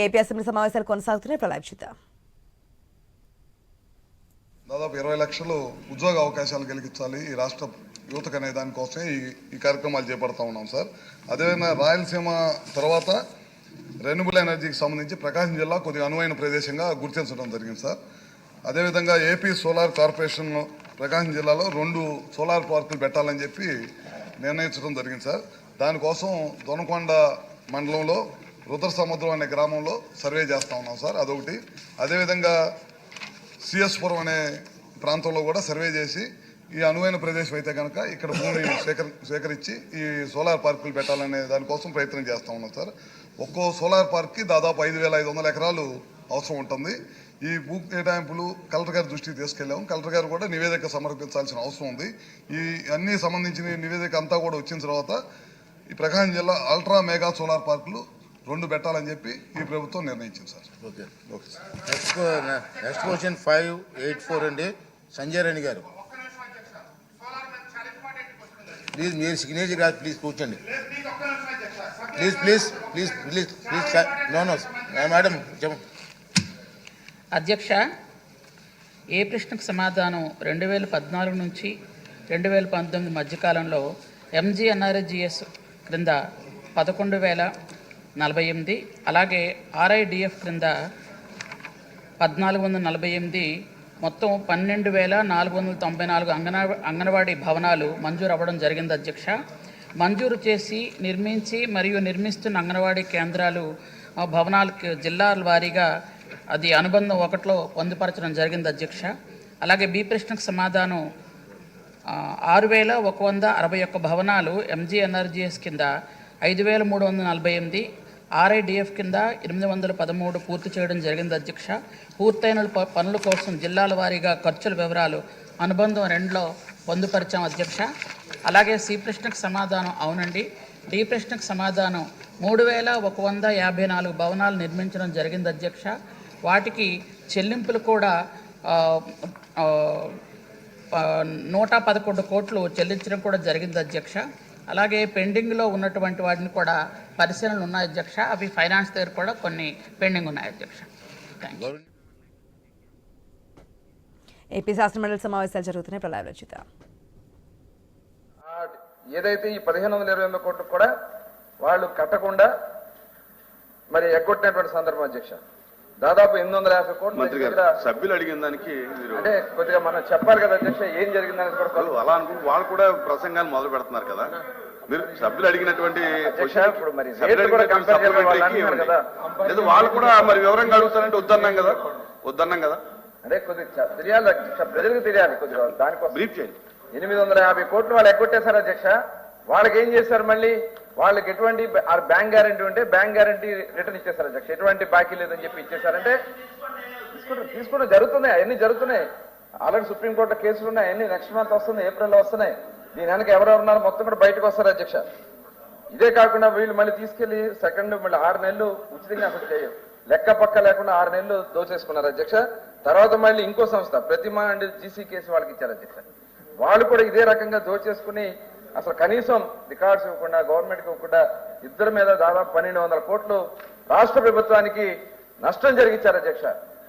AP assembly సమావేశాలు కొనసాగుతున్నాయి. ప్రళయ్ చూద్దాం. దాదాపు 20 లక్షలు ఉద్యోగ అవకాశాలు కలిగించాలి ఈ రాష్ట్ర యువతకు అనే దానికోసమే ఈ కార్యక్రమాలు చేపడతా ఉన్నాం సార్. అదేవిధంగా రాయలసీమ తర్వాత రెన్యూబుల్ ఎనర్జీకి సంబంధించి ప్రకాశం జిల్లా కొద్దిగా అనువైన ప్రదేశంగా గుర్తించడం జరిగింది సార్. అదేవిధంగా ఏపీ సోలార్ కార్పొరేషన్ ప్రకాశం జిల్లాలో 2 సోలార్ పార్కులు పెట్టాలని చెప్పి నిర్ణయించడం జరిగింది సార్. దానికోసం దొనకొండ మండలంలో రుద్రసముద్రం అనే గ్రామంలో సర్వే చేస్తూ ఉన్నాం సార్. అదొకటి. అదేవిధంగా సిఎస్పురం అనే ప్రాంతంలో కూడా సర్వే చేసి ఈ అనువైన ప్రదేశం అయితే కనుక ఇక్కడ భూమి సేకరించి ఈ సోలార్ పార్కులు పెట్టాలనే దానికోసం ప్రయత్నం చేస్తూ ఉన్నాం సార్. ఒక్కో సోలార్ పార్క్కి దాదాపు 5,500 ఎకరాలు అవసరం ఉంటుంది. ఈ భూ కేటాయింపులు కలెక్టర్ గారి దృష్టికి తీసుకెళ్ళాము. కలెక్టర్ గారు కూడా నివేదిక సమర్పించాల్సిన అవసరం ఉంది. ఈ అన్ని సంబంధించిన నివేదిక అంతా కూడా వచ్చిన తర్వాత ఈ ప్రకాశం జిల్లా అల్ట్రా మెగా సోలార్ పార్కులు 2 పెట్టాలని చెప్పి ఈ ప్రభుత్వం నిర్ణయించింది sir. Okay sir. Next question 584 అండి, సంజయ్ రెడ్డి గారు. ప్లీజ్ మీరు సిగ్నేచర్ కాదు, ప్లీజ్ కూర్చోండి. ప్లీజ్ నో మేడం చెప్పండి. అధ్యక్ష, ఏ ప్రశ్నకు సమాధానం 2014 నుంచి 2019 మధ్యకాలంలో ఎంజీఎన్ఆర్జీఎస్ క్రింద 11,048, అలాగే ఆర్ఐడిఎఫ్ క్రింద 1,448, మొత్తం 12,494 అంగన్వాడీ భవనాలు మంజూరు అవ్వడం జరిగింది అధ్యక్ష. మంజూరు చేసి నిర్మించి మరియు నిర్మిస్తున్న అంగన్వాడీ కేంద్రాలు భవనాలకు జిల్లాల వారీగా అది అనుబంధం 1లో పొందుపరచడం జరిగింది అధ్యక్ష. అలాగే బి ప్రశ్నకు సమాధానం 6,161 భవనాలు ఎంజీఎన్ఆర్జీఎస్ కింద 5,348, ఆర్ఐడిఎఫ్ కింద 813 పూర్తి చేయడం జరిగింది అధ్యక్ష. పూర్తయిన పనుల కోసం జిల్లాల వారీగా ఖర్చుల వివరాలు అనుబంధం 2లో పొందుపరిచాం అధ్యక్ష. అలాగే సి ప్రశ్నకు సమాధానం అవునండి. డి ప్రశ్నకు సమాధానం 3,154 భవనాలు నిర్మించడం జరిగింది అధ్యక్ష. వాటికి చెల్లింపులు కూడా 111 కోట్లు చెల్లించడం కూడా జరిగింది అధ్యక్ష. అలాగే పెండింగ్లో ఉన్నటువంటి వాటిని కూడా పరిశీలనలు ఉన్నాయి అధ్యక్ష. అవి ఫైనాన్స్ దగ్గర కూడా కొన్ని పెండింగ్ ఉన్నాయి అధ్యక్ష. ఏపీ శాసనమండలి సమావేశాలు జరుగుతున్నాయి. ప్రళయ్ రచిత. ఏదైతే ఈ 1,528 కోట్లు కూడా వాళ్ళు కట్టకుండా మరి ఎగ్గొట్టినటువంటి సందర్భం అధ్యక్ష. దాదాపు 850 కోట్లు సభ్యులు అడిగిన దానికి అంటే కొద్దిగా మనం చెప్పాలి కదా అధ్యక్ష, ఏం జరిగిందని కూడా అలా అనుకుంటే వాళ్ళు కూడా ప్రసంగాలు మొదలు పెడుతున్నారు కదా. మీరు సభ్యులు అడిగినటువంటి ఇప్పుడు మరి లేదు, వాళ్ళు కూడా మరి వివరంగా అడుగుతారంటే వద్దన్నాం కదా. అంటే కొద్దిగా తెలియాలి అధ్యక్ష, ప్రజలకు తెలియాలి కొద్దిగా. దానికోసం బ్రీఫ్ చేయండి. 850 కోట్లు వాళ్ళు ఎగ్గొట్టేశారు అధ్యక్ష. వాళ్ళకి ఏం చేశారు, మళ్ళీ వాళ్ళకి ఎటువంటి బ్యాంక్ గ్యారంటీ ఉంటే బ్యాంక్ గ్యారంటీ రిటర్న్ ఇచ్చేశారు అధ్యక్ష. ఎటువంటి బాకీ లేదని చెప్పి ఇచ్చేశారంటే తీసుకోవడం జరుగుతున్నాయి. అవన్నీ జరుగుతున్నాయి. ఆల్రెడీ సుప్రీంకోర్టులో కేసులు ఉన్నాయి. అవన్నీ నెక్స్ట్ మంత్ వస్తున్నాయి, ఏప్రిల్లో వస్తున్నాయి. దీని వెనక ఎవరెవరున్నారో మొత్తం కూడా బయటకు వస్తారు అధ్యక్ష. ఇదే కాకుండా వీళ్ళు మళ్ళీ తీసుకెళ్లి మళ్ళీ 6 నెలలు ఉచితంగా అసలు చేయరు, లెక్క పక్క లేకుండా 6 నెలలు దోచేసుకున్నారు అధ్యక్ష. తర్వాత మళ్ళీ ఇంకో సంస్థ ప్రతిమా అండ్ జీసీ కేసు వాళ్ళకి ఇచ్చారు అధ్యక్ష. వాళ్ళు కూడా ఇదే రకంగా దోచేసుకుని అసలు కనీసం రికార్డ్స్ ఇవ్వకుండా, గవర్నమెంట్కి ఇవ్వకుండా ఇద్దరి మీద దాదాపు 1,200 కోట్లు రాష్ట్ర ప్రభుత్వానికి నష్టం జరిగించారు అధ్యక్ష.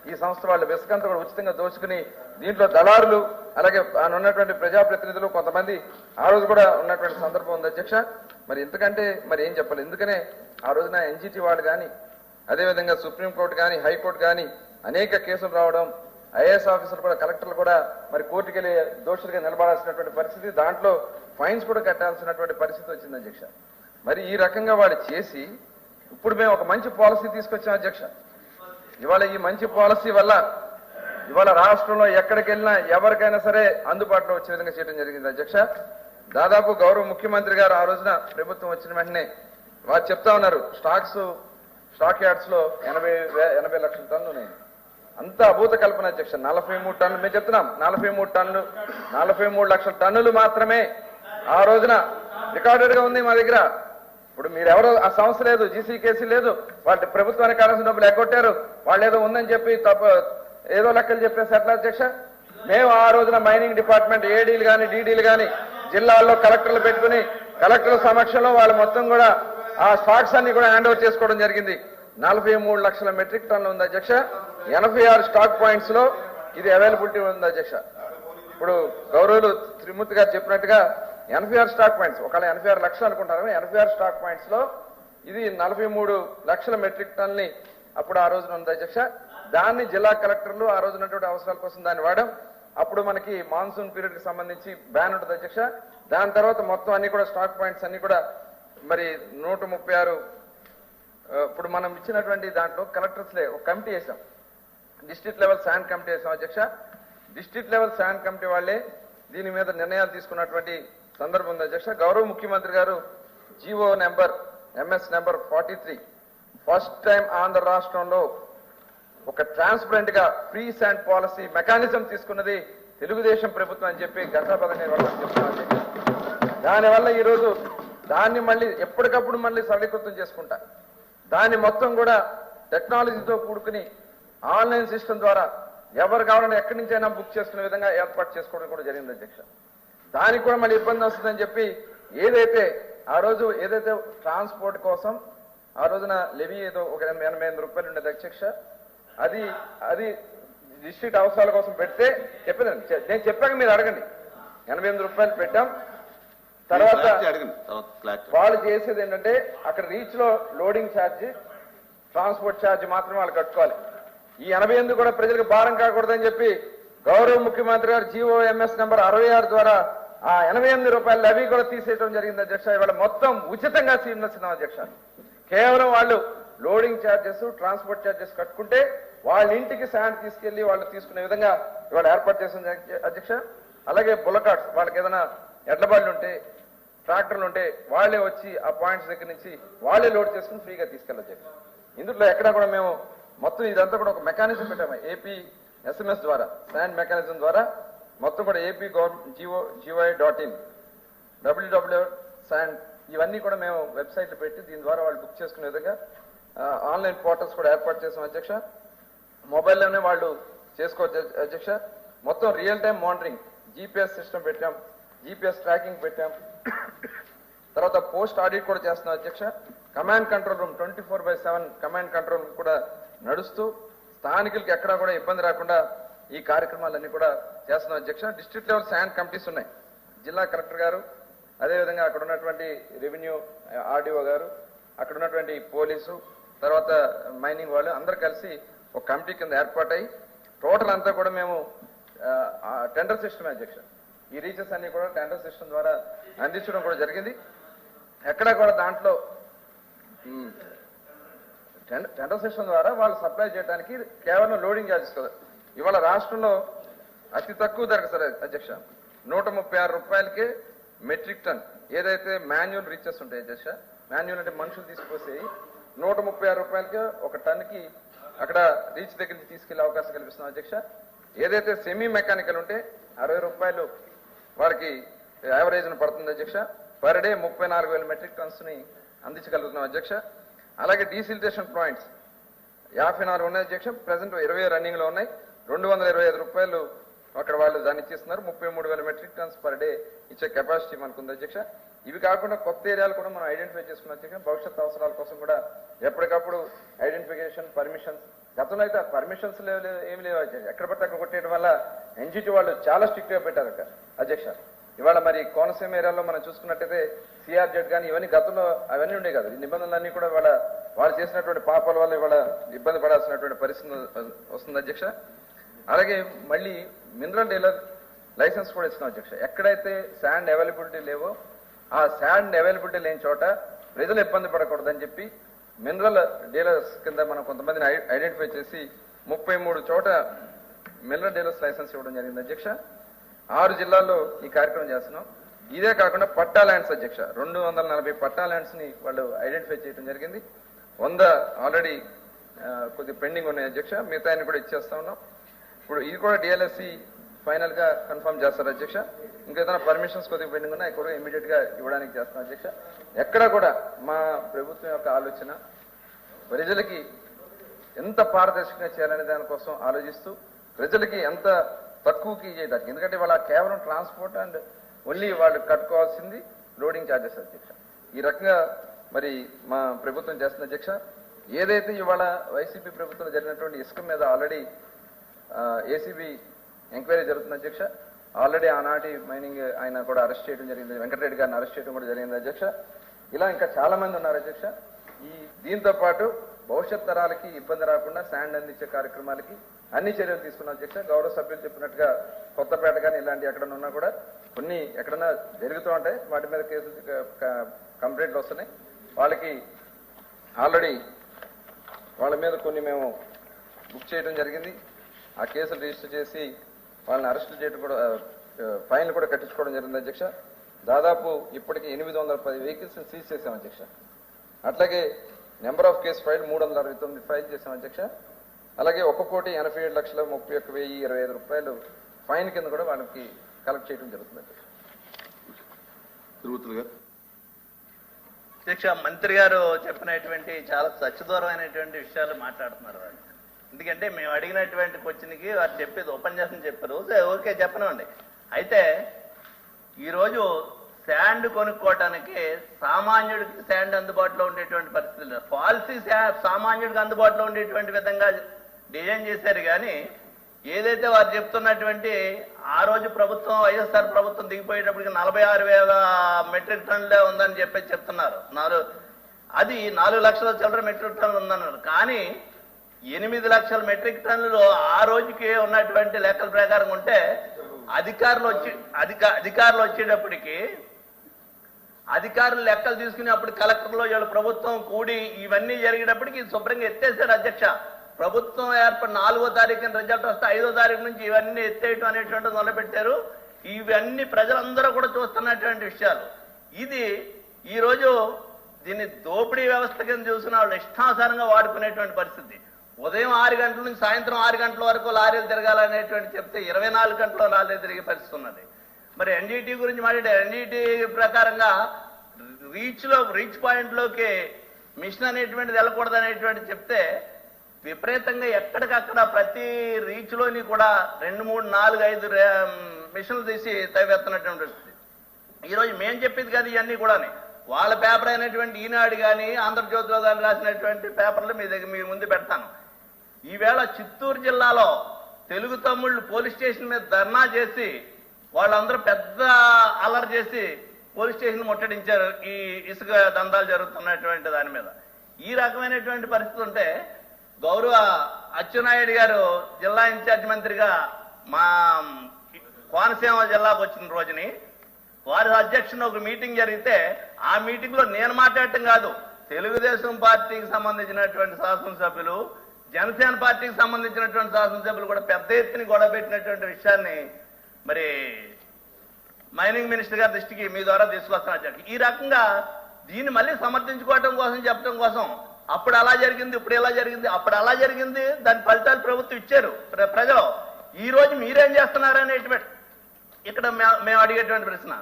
ఈ సంస్థ వాళ్ళు బెస్కంతా కూడా ఉచితంగా దోచుకుని దీంట్లో దళారులు అలాగే ఉన్నటువంటి ప్రజాప్రతినిధులు కొంతమంది ఆ రోజు కూడా ఉన్నటువంటి సందర్భం ఉంది అధ్యక్ష. మరి ఎందుకంటే మరి ఏం చెప్పాలి, ఎందుకనే ఆ రోజున ఎన్జిటి వాళ్ళు కానీ అదేవిధంగా సుప్రీంకోర్టు కానీ హైకోర్టు కానీ అనేక కేసులు రావడం, ఐఏఎస్ ఆఫీసర్లు కూడా కలెక్టర్లు కూడా మరి కోర్టుకెళ్ళి దోషులుగా నిలబడాల్సినటువంటి పరిస్థితి, దాంట్లో ఫైన్స్ కూడా కట్టాల్సినటువంటి పరిస్థితి వచ్చింది అధ్యక్ష. మరి ఈ రకంగా వాళ్ళు చేసి ఇప్పుడు మేము ఒక మంచి పాలసీ తీసుకొచ్చాం అధ్యక్ష. ఇవాళ ఈ మంచి పాలసీ వల్ల ఇవాళ రాష్ట్రంలో ఎక్కడికి వెళ్ళినా ఎవరికైనా సరే అందుబాటులో వచ్చే విధంగా చేయడం జరిగింది అధ్యక్ష. దాదాపు గౌరవ ముఖ్యమంత్రి గారు ఆ రోజున ప్రభుత్వం వచ్చిన వెంటనే వారు చెప్తా ఉన్నారు, స్టాక్ యార్డ్స్ లో 80 లక్షల టన్నులు ఉన్నాయి. అంత అభూత కల్పన అధ్యక్ష. 43 టన్నులు మేము చెప్తున్నాం, 43 లక్షల టన్నులు మాత్రమే ఆ రోజున రికార్డెడ్ గా ఉంది మా దగ్గర. ఇప్పుడు మీరెవరో ఆ సంస్థ లేదు, జీసీ కేసీ లేదు, వాళ్ళ ప్రభుత్వానికి కావాల్సిన డబ్బులు ఎగ్గొట్టారు, వాళ్ళు ఏదో ఉందని చెప్పి ఏదో లెక్కలు చెప్పేసి ఎట్లా అధ్యక్ష. మేము ఆ రోజున మైనింగ్ డిపార్ట్మెంట్ ఏడీలు కానీ డీడీలు కానీ జిల్లాల్లో కలెక్టర్లు పెట్టుకుని కలెక్టర్ల సమక్షంలో వాళ్ళు మొత్తం కూడా ఆ స్టాక్స్ అన్ని కూడా హ్యాండ్ ఓవర్ చేసుకోవడం జరిగింది. 43 లక్షల మెట్రిక్ టన్నులు ఉంది అధ్యక్ష. 86 స్టాక్ పాయింట్స్ లో ఇది అవైలబిలిటీ ఉంది అధ్యక్ష. ఇప్పుడు గౌరవులు త్రిమూర్తి గారు చెప్పినట్టుగా 86 స్టాక్ పాయింట్స్, ఒకవేళ 86 లక్షలు అనుకుంటారు, 86 స్టాక్ పాయింట్స్ లో ఇది 43 లక్షల మెట్రిక్ టన్నుని అప్పుడు ఆ రోజున ఉంది అధ్యక్ష. దాన్ని జిల్లా కలెక్టర్లు ఆ రోజునటువంటి అవసరాల కోసం దాన్ని వాడడం. అప్పుడు మనకి మాన్సూన్ పీరియడ్ కి సంబంధించి బ్యాన్ ఉంటుంది అధ్యక్ష. దాని తర్వాత మొత్తం అన్ని కూడా స్టాక్ పాయింట్స్ అన్ని కూడా మరి 136 ఇప్పుడు మనం ఇచ్చినటువంటి దాంట్లో కలెక్టర్స్ ఒక కమిటీ వేసాం, డిస్ట్రిక్ట్ లెవెల్ శాండ్ కమిటీ వేసాం అధ్యక్ష. డిస్ట్రిక్ట్ లెవెల్ శాండ్ కమిటీ వాళ్ళే దీని మీద నిర్ణయాలు తీసుకున్నటువంటి సందర్భం ఉంది అధ్యక్ష. గౌరవ ముఖ్యమంత్రి గారు GO number MS number 43 first time Andhra రాష్ట్రంలో ఒక ట్రాన్స్పరెంట్ గా ఫ్రీ శాండ్ పాలసీ మెకానిజం తీసుకున్నది తెలుగుదేశం ప్రభుత్వం అని చెప్పి ఘంటాపదంగా చెప్తున్నారు. దానివల్ల ఈరోజు దాన్ని మళ్ళీ ఎప్పటికప్పుడు మళ్ళీ సరళీకృతం చేసుకుంటా దాన్ని మొత్తం కూడా టెక్నాలజీతో కూడుకుని ఆన్లైన్ సిస్టమ్ ద్వారా ఎవరు కావాలని ఎక్కడి నుంచి అయినా బుక్ చేసుకునే విధంగా ఏర్పాటు చేసుకోవడం కూడా జరిగింది అధ్యక్ష. దానికి కూడా మళ్ళీ ఇబ్బంది వస్తుందని చెప్పి ఏదైతే ఆ రోజు ఏదైతే ట్రాన్స్పోర్ట్ కోసం ఆ రోజున లెవీ ఏదో ఒక 88 రూపాయలు ఉండేది అధ్యక్ష, అది డిస్ట్రిక్ట్ అవసరాల కోసం పెడితే చెప్పేదండి, నేను చెప్పాక మీరు అడగండి. 88 రూపాయలు పెట్టాం. తర్వాత వాళ్ళు చేసేది ఏంటంటే అక్కడ రీచ్ లో లోడింగ్ ఛార్జ్, ట్రాన్స్పోర్ట్ ఛార్జ్ మాత్రమే వాళ్ళు కట్టుకోవాలి. ఈ 88 కూడా ప్రజలకు భారం కాకూడదని చెప్పి గౌరవ ముఖ్యమంత్రి గారు జీవో MS నెంబర్ 66 ద్వారా ఆ 88 రూపాయలు అవి కూడా తీసేయడం జరిగింది అధ్యక్ష. ఇవాళ మొత్తం ఉచితంగా సీనిస్తున్నాం అధ్యక్ష. కేవలం వాళ్ళు లోడింగ్ ఛార్జెస్, ట్రాన్స్పోర్ట్ ఛార్జెస్ కట్టుకుంటే వాళ్ళ ఇంటికి శాండ్ తీసుకెళ్లి వాళ్ళు తీసుకునే విధంగా ఇవాళ ఏర్పాటు చేసింది అధ్యక్ష. అలాగే బుల్లకాట్స్, వాళ్ళకి ఏదైనా ఎడ్లబళ్ళు ఉంటే, ట్రాక్టర్లు ఉంటే వాళ్ళే వచ్చి ఆ పాయింట్స్ దగ్గర నుంచి వాళ్ళే లోడ్ చేసుకుని ఫ్రీగా తీసుకెళ్ళచ్చు. ఇందులో ఎక్కడా కూడా మేము మొత్తం ఇదంతా కూడా ఒక మెకానిజం పెట్టాము. AP SMS ద్వారా, శాండ్ మెకానిజం ద్వారా మొత్తం కూడా AP.gov.in, www శాండ్ ఇవన్నీ కూడా మేము వెబ్సైట్లు పెట్టి దీని ద్వారా వాళ్ళు బుక్ చేసుకునే విధంగా ఆన్లైన్ పోర్టల్స్ కూడా ఏర్పాటు చేసాం అధ్యక్ష. మొబైల్లోనే వాళ్ళు చేసుకోవచ్చు అధ్యక్ష. మొత్తం real time monitoring, GPS system పెట్టాం, GPS ట్రాకింగ్ పెట్టాం. తర్వాత పోస్ట్ ఆడిట్ కూడా చేస్తున్నాం అధ్యక్ష. Command control room 24/7 command control కూడా నడుస్తూ స్థానికులకి ఎక్కడా కూడా ఇబ్బంది రాకుండా ఈ కార్యక్రమాలన్నీ కూడా చేస్తున్నాం అధ్యక్ష. డిస్ట్రిక్ట్ లెవెల్ శాండ్ కమిటీస్ ఉన్నాయి. జిల్లా కలెక్టర్ గారు, అదేవిధంగా అక్కడ ఉన్నటువంటి రెవెన్యూ RDO గారు, అక్కడ ఉన్నటువంటి పోలీసు, తర్వాత మైనింగ్ వాళ్ళు అందరు కలిసి ఒక కమిటీ కింద ఏర్పాటై టోటల్ అంతా కూడా మేము టెండర్ సిస్టమ్ అధ్యక్ష. ఈ రీచెస్ అన్ని కూడా టెండర్ సిస్టమ్ ద్వారా అందించడం కూడా జరిగింది. ఎక్కడా కూడా దాంట్లో టెండర్ సిస్టమ్ ద్వారా వాళ్ళు సప్లై చేయడానికి కేవలం లోడింగ్ ఛార్జెస్ కదా. ఇవాళ రాష్ట్రంలో అతి తక్కువ ధరకు సార్ అధ్యక్ష 136 రూపాయలకే మెట్రిక్ టన్ ఏదైతే మాన్యువల్ రీచెస్ ఉంటాయి అధ్యక్ష, మాన్యువల్ అంటే మనుషులు తీసుకొసేవి 136 రూపాయలకే ఒక టన్కి అక్కడ రీచ్ దగ్గర నుంచి తీసుకెళ్లే అవకాశం కల్పిస్తున్నాం అధ్యక్ష. ఏదైతే సెమీ మెకానికల్ ఉంటే 60 రూపాయలు వారికి యావరేజ్ను పడుతుంది అధ్యక్ష. పర్ డే 34,000 మెట్రిక్ టన్స్ ని అందించగలుగుతున్నాం అధ్యక్ష. అలాగే డీసిల్టేషన్ పాయింట్స్ 54 ఉన్నాయి అధ్యక్ష. ప్రెసెంట్ 20 రన్నింగ్ లో ఉన్నాయి. 225 రూపాయలు అక్కడ వాళ్ళు దాన్ని ఇచ్చిస్తున్నారు. 33,000 మెట్రిక్ టన్స్ పర్ డే ఇచ్చే కెపాసిటీ మనకుంది అధ్యక్ష. ఇవి కాకుండా కొత్త ఏరియాలు కూడా మనం ఐడెంటిఫై చేసుకున్న అధ్యక్ష. భవిష్యత్ అవసరాల కోసం కూడా ఎప్పటికప్పుడు ఐడెంటిఫికేషన్, పర్మిషన్స్, గతంలో అయితే పర్మిషన్స్ ఏమి లేవు అధ్యక్ష. ఎక్కడ పడితే అక్కడ కొట్టేయడం వల్ల NGT వాళ్ళు చాలా స్ట్రిక్ట్ గా పెట్టారు అధ్యక్ష. ఇవాళ మరి కోనసీమ ఏరియాలో మనం చూసుకున్నట్టయితే CRZ కానీ ఇవన్నీ గతంలో అవన్నీ ఉండే కాదు. ఈ నిబంధనలన్నీ కూడా వాళ్ళు చేసినటువంటి పాపాల వల్ల ఇవాళ ఇబ్బంది పడాల్సినటువంటి పరిస్థితి వస్తుంది అధ్యక్ష. అలాగే మళ్ళీ మినరల్ డీలర్ లైసెన్స్ కూడా ఇస్తున్నాం అధ్యక్ష. ఎక్కడైతే శాండ్ అవైలబిలిటీ లేవో ఆ శాండ్ అవైలబిలిటీ లేని చోట ప్రజలు ఇబ్బంది పడకూడదని చెప్పి మినరల్ డీలర్స్ కింద మనం కొంతమందిని ఐడెంటిఫై చేసి 33 చోట మినరల్ డీలర్స్ లైసెన్స్ ఇవ్వడం జరిగింది అధ్యక్ష. 6 జిల్లాల్లో ఈ కార్యక్రమం చేస్తున్నాం. ఇదే కాకుండా పట్టా ల్యాండ్స్ అధ్యక్ష 240 పట్టా ల్యాండ్స్ ని వాళ్ళు ఐడెంటిఫై చేయడం జరిగింది. 100 ఆల్రెడీ కొద్ది పెండింగ్ ఉన్నాయి అధ్యక్ష. మిగతా కూడా ఇచ్చేస్తా ఉన్నాం. ఇప్పుడు ఇది కూడా DLSC ఫైనల్ గా కన్ఫర్మ్ చేస్తారు అధ్యక్ష. ఇంకేదైనా పర్మిషన్స్ కొద్దిగా పెండింగ్ ఉన్నాయి కూడా ఇమీడియట్ గా ఇవ్వడానికి చేస్తాం అధ్యక్ష. ఎక్కడ కూడా మా ప్రభుత్వం యొక్క ఆలోచన ప్రజలకి ఎంత పారదర్శకంగా చేయాలనే దానికోసం ఆలోచిస్తూ ప్రజలకి ఎంత తక్కువకి చేయడానికి. ఎందుకంటే వాళ్ళ కేవలం ట్రాన్స్పోర్ట్ అండ్ ఓన్లీ వాళ్ళు కట్టుకోవాల్సింది లోడింగ్ ఛార్జెస్ అధ్యక్ష. ఈ రకంగా మరి మా ప్రభుత్వం చేస్తున్న అధ్యక్ష. ఏదైతే ఇవాళ వైసీపీ ప్రభుత్వంలో జరిగినటువంటి ఇసుక మీద ఆల్రెడీ ఏసీబీ ఎంక్వైరీ జరుగుతుంది అధ్యక్ష. ఆల్రెడీ ఆనాటి మైనింగ్ ఆయన కూడా అరెస్ట్ చేయడం జరిగింది, వెంకటరెడ్డి గారిని అరెస్ట్ చేయడం కూడా జరిగింది అధ్యక్ష. ఇలా ఇంకా చాలా మంది ఉన్నారు అధ్యక్ష. దీంతో పాటు భవిష్యత్ తరాలకి ఇబ్బంది రాకుండా శాండ్ అందించే కార్యక్రమాలకి అన్ని చర్యలు తీసుకున్నాం అధ్యక్ష. గౌరవ సభ్యులు చెప్పినట్టుగా కొత్తపేట కానీ ఇలాంటి ఎక్కడన్నా ఉన్నా కూడా కొన్ని ఎక్కడన్నా జరుగుతూ ఉంటాయి, వాటి మీద కేసులు కంప్లైంట్లు వస్తున్నాయి. వాళ్ళకి ఆల్రెడీ వాళ్ళ మీద కొన్ని మేము బుక్ చేయడం జరిగింది. ఆ కేసులు రిజిస్టర్ చేసి వాళ్ళని అరెస్టులు చేయడం కూడా ఫైన్లు కూడా కట్టించుకోవడం జరిగింది అధ్యక్ష. దాదాపు ఇప్పటికి 810 వెహికల్స్ సీజ్ చేశాం అధ్యక్ష. అట్లాగే number of case file 369 file చేశాం అధ్యక్ష. అలాగే 1,87,31,125 రూపాయలు ఫైన్ కింద కూడా వాళ్ళకి కలెక్ట్ చేయడం జరుగుతుంది అధ్యక్ష. తిరుపతి గారు. అధ్యక్ష, మంత్రి గారు చెప్పినటువంటి చాలా సత్యదూరమైనటువంటి విషయాలు మాట్లాడుతున్నారు వాళ్ళు. ఎందుకంటే మేము అడిగినటువంటి క్వశ్చన్కి వారు చెప్పేది ఉపన్యాసం చెప్పారు, ఓకే చెప్పనివ్వండి. అయితే ఈరోజు శాండ్ కొనుక్కోవటానికి సామాన్యుడికి శాండ్ అందుబాటులో ఉండేటువంటి పరిస్థితులు, పాలసీ సామాన్యుడికి అందుబాటులో ఉండేటువంటి విధంగా డిజైన్ చేశారు. కానీ ఏదైతే వారు చెప్తున్నటువంటి ఆ రోజు ప్రభుత్వం వైఎస్ఆర్ ప్రభుత్వం దిగిపోయేటప్పటికి 46,000 మెట్రిక్ టన్నులే ఉందని చెప్తున్నారు. అది 4 లక్షల చిల్లర మెట్రిక్ టన్నులు ఉందన్నారు. కానీ 8 లక్షల మెట్రిక్ టన్నులు ఆ రోజుకి ఉన్నటువంటి లెక్కల ప్రకారం ఉంటే అధికారులు వచ్చేటప్పటికి అధికారులు లెక్కలు తీసుకుని అప్పుడు కలెక్టర్లో వీళ్ళ ప్రభుత్వం కూడి ఇవన్నీ జరిగేటప్పటికి శుభ్రంగా ఎత్తేసాడు అధ్యక్ష. ప్రభుత్వం ఏర్పడి 4వ తారీఖున రిజల్ట్ వస్తే 5వ తారీఖు నుంచి ఇవన్నీ ఎత్తేయటం అనేటువంటిది మొదలుపెట్టారు. ఇవన్నీ ప్రజలందరూ కూడా చూస్తున్నటువంటి విషయాలు. ఇది ఈరోజు దీన్ని దోపిడీ వ్యవస్థ కింద చూసిన వాళ్ళు ఇష్టానుసారంగా వాడుకునేటువంటి పరిస్థితి. ఉదయం 6 గంటల నుంచి సాయంత్రం 6 గంటల వరకు లారీలు తిరగాలనేటువంటి చెప్తే 24 గంటలు లారీలు తిరిగే పరిస్థితి ఉన్నది. మరి ఎన్జిటి గురించి మాట్లాడే ఎన్జిటి ప్రకారంగా రీచ్ పాయింట్లోకి మిషన్ అనేటువంటిది వెళ్ళకూడదు అనేటువంటి చెప్తే విపరీతంగా ఎక్కడికక్కడ ప్రతి రీచ్లోని కూడా 2, 3, 4, 5 మిషన్లు తీసి తవ్వేస్తున్నటువంటి పరిస్థితి. ఈరోజు మేము చెప్పింది కదా ఇవన్నీ కూడా వాళ్ళ పేపర్ అయినటువంటి ఈనాడు కానీ ఆంధ్రజ్యోతిలో కానీ రాసినటువంటి పేపర్లు మీ ముందు పెడతాను. ఈవేళ చిత్తూరు జిల్లాలో తెలుగు తమ్ముళ్ళు పోలీస్ స్టేషన్ మీద ధర్నా చేసి వాళ్ళందరూ పెద్ద అల్లరి చేసి పోలీస్ స్టేషన్ ముట్టడించారు ఈ ఇసుక దందాలు జరుగుతున్నటువంటి దాని మీద. ఈ రకమైనటువంటి పరిస్థితి ఉంటే గౌరవ అచ్చెన్నాయుడు గారు జిల్లా ఇన్ఛార్జ్ మంత్రిగా మా కోనసీమ జిల్లాకు వచ్చిన రోజుని వారి అధ్యక్షున ఒక మీటింగ్ జరిగితే ఆ మీటింగ్ లో నేను మాట్లాడటం కాదు, తెలుగుదేశం పార్టీకి సంబంధించినటువంటి శాసనసభ్యులు, జనసేన పార్టీకి సంబంధించినటువంటి శాసనసభ్యులు కూడా పెద్ద ఎత్తున గొడవ పెట్టినటువంటి విషయాన్ని మరి మైనింగ్ మినిస్టర్ గారి దృష్టికి మీ ద్వారా తీసుకొస్తున్నారు. ఈ రకంగా దీన్ని మళ్ళీ సమర్థించుకోవటం కోసం చెప్పడం కోసం అప్పుడు అలా జరిగింది, ఇప్పుడు ఎలా జరిగింది, అప్పుడు అలా జరిగింది, దాని ఫలితాలు ప్రభుత్వం ఇచ్చారు ప్రజలు. ఈ రోజు మీరేం చేస్తున్నారనేటువంటి ఇక్కడ మేము అడిగేటువంటి ప్రశ్న.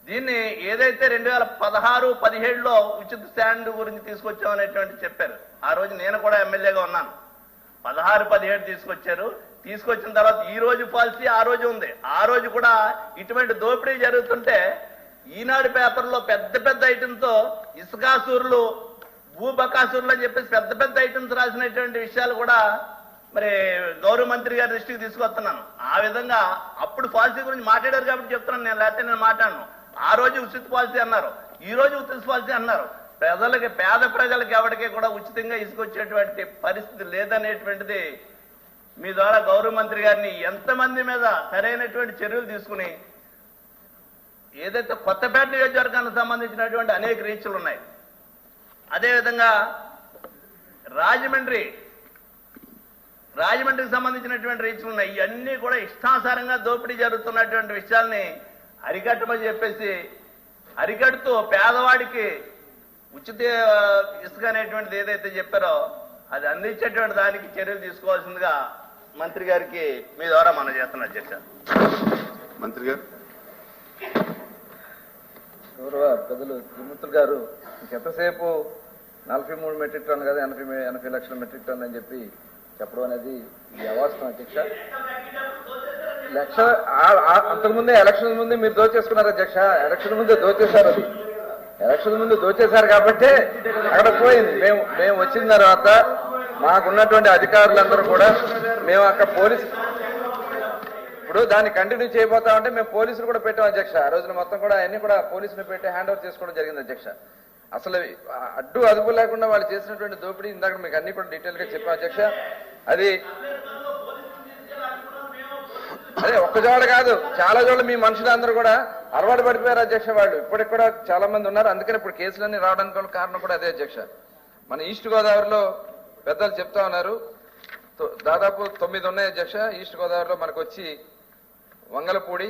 దీన్ని ఏదైతే 2016-17లో ఉచిత శాండ్ గురించి తీసుకొచ్చామనేటువంటి చెప్పారు. ఆ రోజు నేను కూడా ఎమ్మెల్యేగా ఉన్నాను. 16-17 తీసుకొచ్చారు. తీసుకొచ్చిన తర్వాత ఈ రోజు పాలసీ ఆ రోజు ఉంది. ఆ రోజు కూడా ఇటువంటి దోపిడీ జరుగుతుంటే ఈనాడు పేపర్లో పెద్ద పెద్ద ఐటమ్తో ఇసుకాసూరులు, భూబకాసూరులు అని చెప్పేసి పెద్ద పెద్ద ఐటమ్స్ రాసినటువంటి విషయాలు కూడా మరి గౌరవ మంత్రి గారి దృష్టికి తీసుకొస్తున్నాను. ఆ విధంగా అప్పుడు పాలసీ గురించి మాట్లాడారు కాబట్టి చెప్తున్నాను నేను, లేకపోతే నేను మాట్లాడను. ఆ రోజు ఉచిత పాలసీ అన్నారు, ఈ రోజు ఉచిత పాలసీ అన్నారు. పేద ప్రజలకి ఎవరికీ కూడా ఉచితంగా ఇసుకొచ్చేటువంటి పరిస్థితి లేదనేటువంటిది మీ ద్వారా గౌరవ మంత్రి గారిని ఎంతమంది మీద సరైనటువంటి చర్యలు తీసుకుని ఏదైతే కొత్తపేట నియోజకవర్గానికి సంబంధించినటువంటి అనేక రీచ్లు ఉన్నాయి, అదేవిధంగా రాజమండ్రికి సంబంధించినటువంటి రీచ్లు ఉన్నాయి. ఇవన్నీ కూడా ఇష్టానుసారంగా దోపిడీ జరుగుతున్నటువంటి విషయాల్ని అరికట్టమని చెప్పేసి అరికడుతూ పేదవాడికి ఉచిత ఇసుక అనేటువంటిది ఏదైతే చెప్పారో అది అందించేటువంటి దానికి చర్యలు తీసుకోవాల్సిందిగా మంత్రి గారికి మీ ద్వారా మనం చేస్తున్నా అధ్యక్ష. మంత్రి గారు. గౌరవ పెద్దలు త్రిమూర్తులు గారు ఎంతసేపు 43 మెట్రిక్ టన్ను కదా 80 లక్షల మెట్రిక్ టన్ను అని చెప్పి చెప్పడం అనేది అవాస్తవం అధ్యక్ష. అంతకుముందే ఎలక్షన్ ముందే మీరు దోచేసుకున్నారు అధ్యక్ష. ఎలక్షన్ ముందే దోచేశారు. అది ఎలక్షన్ ముందు దోచేశారు కాబట్టి అక్కడ పోయింది. మేము వచ్చిన తర్వాత మాకున్నటువంటి అధికారులందరూ కూడా మేము అక్కడ పోలీసు ఇప్పుడు దాన్ని కంటిన్యూ చేయబోతా ఉంటే మేము పోలీసులు కూడా పెట్టాం అధ్యక్ష. ఆ రోజున మొత్తం కూడా అన్ని కూడా పోలీసులు పెట్టి హ్యాండ్ ఓవర్ చేసుకోవడం జరిగింది అధ్యక్ష. అసలు అడ్డు అదుపు లేకుండా వాళ్ళు చేసినటువంటి దోపిడీ ఇందాక మీకు అన్ని కూడా డీటెయిల్ గా చెప్పాం అధ్యక్ష. అది అదే ఒక్క చోట కాదు, చాలా చోట్ల మీ మనుషులందరూ కూడా అలవాటు పడిపోయారు అధ్యక్ష. వాళ్ళు ఇప్పటికి కూడా చాలా మంది ఉన్నారు. అందుకని ఇప్పుడు కేసులన్నీ రావడానికి కారణం కూడా అదే అధ్యక్ష. మన ఈస్ట్ గోదావరిలో పెద్దలు చెప్తా ఉన్నారు, దాదాపు 9 ఉన్నాయి అధ్యక్ష. ఈస్ట్ గోదావరిలో మనకు వచ్చి వంగలపూడి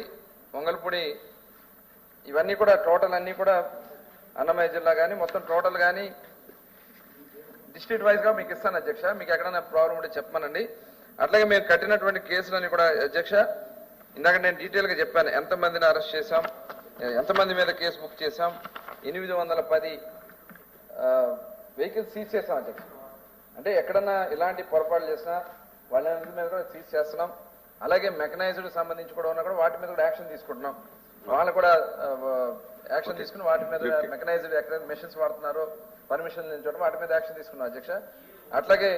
ఇవన్నీ కూడా టోటల్ అన్ని కూడా అన్నమయ్య జిల్లా కానీ మొత్తం టోటల్ కానీ డిస్ట్రిక్ట్ వైజ్ గా మీకు ఇస్తాను అధ్యక్ష. మీకు ఎక్కడైనా ప్రాబ్లం ఉంటే చెప్పమనండి. అట్లాగే మేము కట్టినటువంటి కేసులన్నీ కూడా అధ్యక్ష ఇందాక నేను డీటెయిల్ గా చెప్పాను. ఎంతమందిని అరెస్ట్ చేశాం, ఎంతమంది మీద కేసు బుక్ చేశాం, 810 వెహికల్స్ సీజ్ చేస్తాం అధ్యక్ష. అంటే ఎక్కడన్నా ఇలాంటి పొరపాట్లు చేసినా వాళ్ళ మీద కూడా సీజ్ చేస్తున్నాం. అలాగే మెకనైజ్డ్ సంబంధించి కూడా ఉన్నా కూడా వాటి మీద కూడా యాక్షన్ తీసుకుంటున్నాం. వాళ్ళు కూడా యాక్షన్ తీసుకుని వాటి మీద మెకనైజ్డ్ ఎక్కడ మెషిన్స్ వాడుతున్నారు పర్మిషన్ నుంచి వాటి మీద యాక్షన్ తీసుకున్నాం అధ్యక్ష. అట్లాగే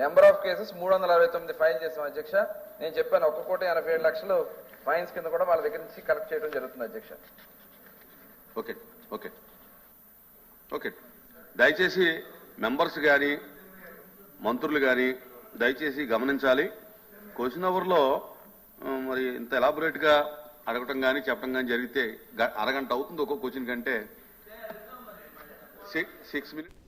నెంబర్ ఆఫ్ కేసెస్ 369 ఫైల్ చేసాం అధ్యక్ష. నేను చెప్పాను 1,87,00,000 ఫైన్స్ కింద కూడా వాళ్ళ దగ్గర నుంచి కలెక్ట్ చేయడం జరుగుతుంది అధ్యక్ష. ఓకే ఓకే ఓకే దయచేసి మెంబర్స్ కానీ మంత్రులు కానీ దయచేసి గమనించాలి. క్వశ్చన్ అవర్లో మరి ఇంత ఎలాబొరేట్గా అడగటం కానీ చెప్పడం కానీ జరిగితే అరగంట అవుతుంది ఒక్కో క్వశ్చన్ కంటే. 6 minutes